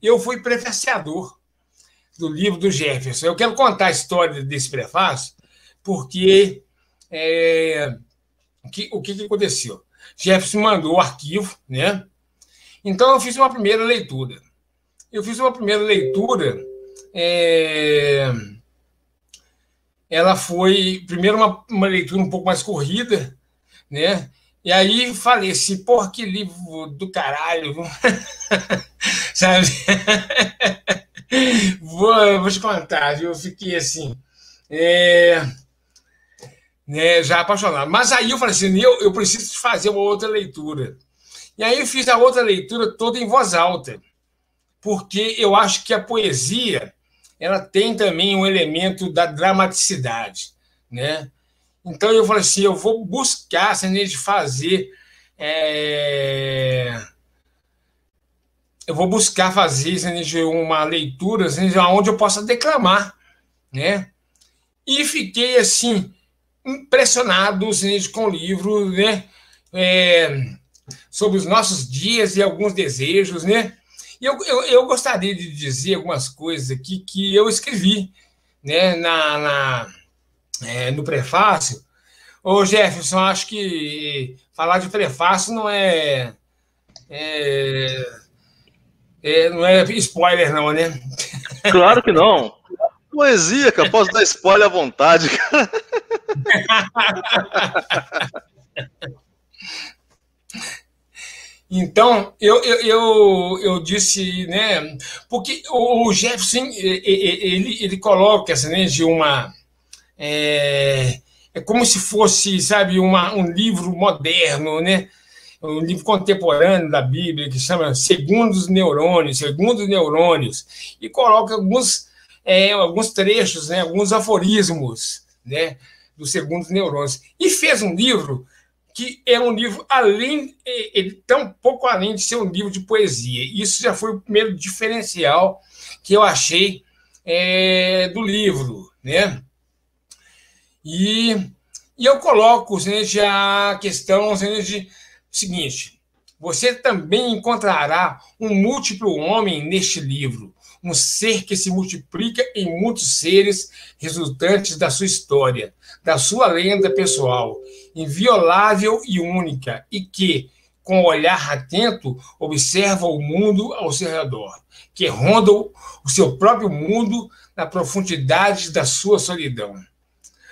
eu fui prefaciador do livro do Jefferson. Eu quero contar a história desse prefácio, porque o que aconteceu? Jefferson mandou o arquivo, né? Então eu fiz uma primeira leitura. Ela foi, primeiro, uma leitura um pouco mais corrida, né? E aí falei assim, porra, que livro do caralho, sabe? Vou te contar, eu fiquei assim, né, já apaixonado. Mas aí eu falei assim, eu preciso fazer uma outra leitura. E aí eu fiz a outra leitura toda em voz alta, porque eu acho que a poesia ela tem também um elemento da dramaticidade, né? Então eu falei assim, eu vou buscar assim, de fazer assim, uma leitura assim, onde eu possa declamar, né? E fiquei assim impressionado assim, com o livro, né? Sobre os nossos dias e alguns desejos, né? E eu gostaria de dizer algumas coisas aqui que eu escrevi, né? No prefácio. Ô, Jefferson, acho que falar de prefácio não não é spoiler, não, né? Claro que não. Poesia, cara, posso dar spoiler à vontade, cara. Então, eu disse, né? Porque o Jefferson, ele coloca assim, né, de uma. É como se fosse, sabe, um livro moderno, né? Um livro contemporâneo da Bíblia que chama Segundo os Neurônios, e coloca alguns trechos, né? Alguns aforismos, né? Dos Segundos Neurônios. E fez um livro que é um livro ele está um pouco além de ser um livro de poesia. Isso já foi o primeiro diferencial que eu achei do livro, né? E eu coloco, gente, a questão de seguinte: você também encontrará um múltiplo homem neste livro, um ser que se multiplica em muitos seres resultantes da sua história, da sua lenda pessoal, inviolável e única, e que, com o olhar atento, observa o mundo ao seu redor, que ronda o seu próprio mundo na profundidade da sua solidão.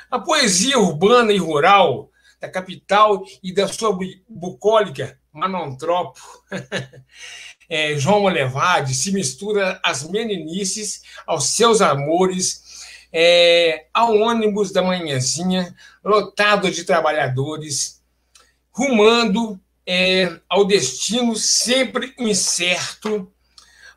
A poesia urbana e rural da capital e da sua bucólica Manontropo, João Molevade, se mistura às meninices, aos seus amores, ao ônibus da manhãzinha, lotado de trabalhadores, rumando ao destino sempre incerto,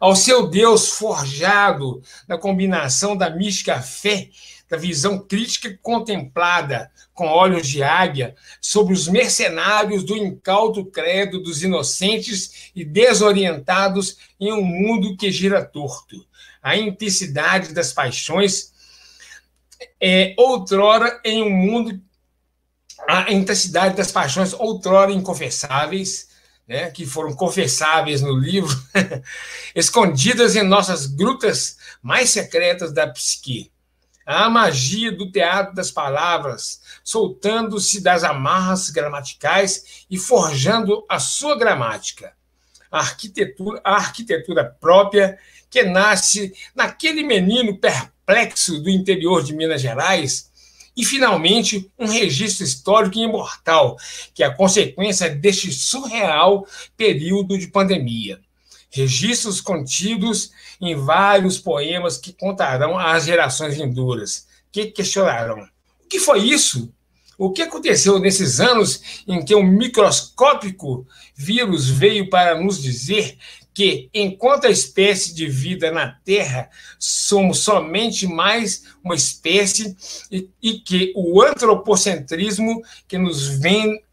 ao seu Deus forjado na combinação da mística fé, da visão crítica contemplada com olhos de águia sobre os mercenários do incauto credo dos inocentes e desorientados em um mundo que gira torto. A intensidade das paixões outrora em um mundo... A intensidade das paixões outrora inconfessáveis, né, que foram confessáveis no livro, escondidas em nossas grutas mais secretas da psique. A magia do teatro das palavras, soltando-se das amarras gramaticais e forjando a sua gramática. A arquitetura própria que nasce naquele menino perplexo do interior de Minas Gerais e, finalmente, um registro histórico imortal, que é a consequência deste surreal período de pandemia. Registros contidos em vários poemas que contarão às gerações vindouras, que questionarão: o que foi isso? O que aconteceu nesses anos em que um microscópico vírus veio para nos dizer que, enquanto a espécie de vida na Terra, somos somente mais uma espécie e que o antropocentrismo que nos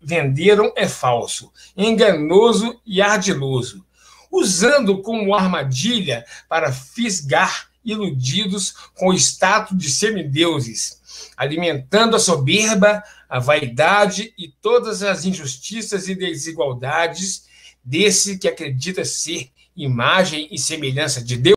venderam é falso, enganoso e ardiloso, usando como armadilha para fisgar iludidos com o status de semideuses, alimentando a soberba, a vaidade e todas as injustiças e desigualdades desse que acredita ser imagem e semelhança de Deus?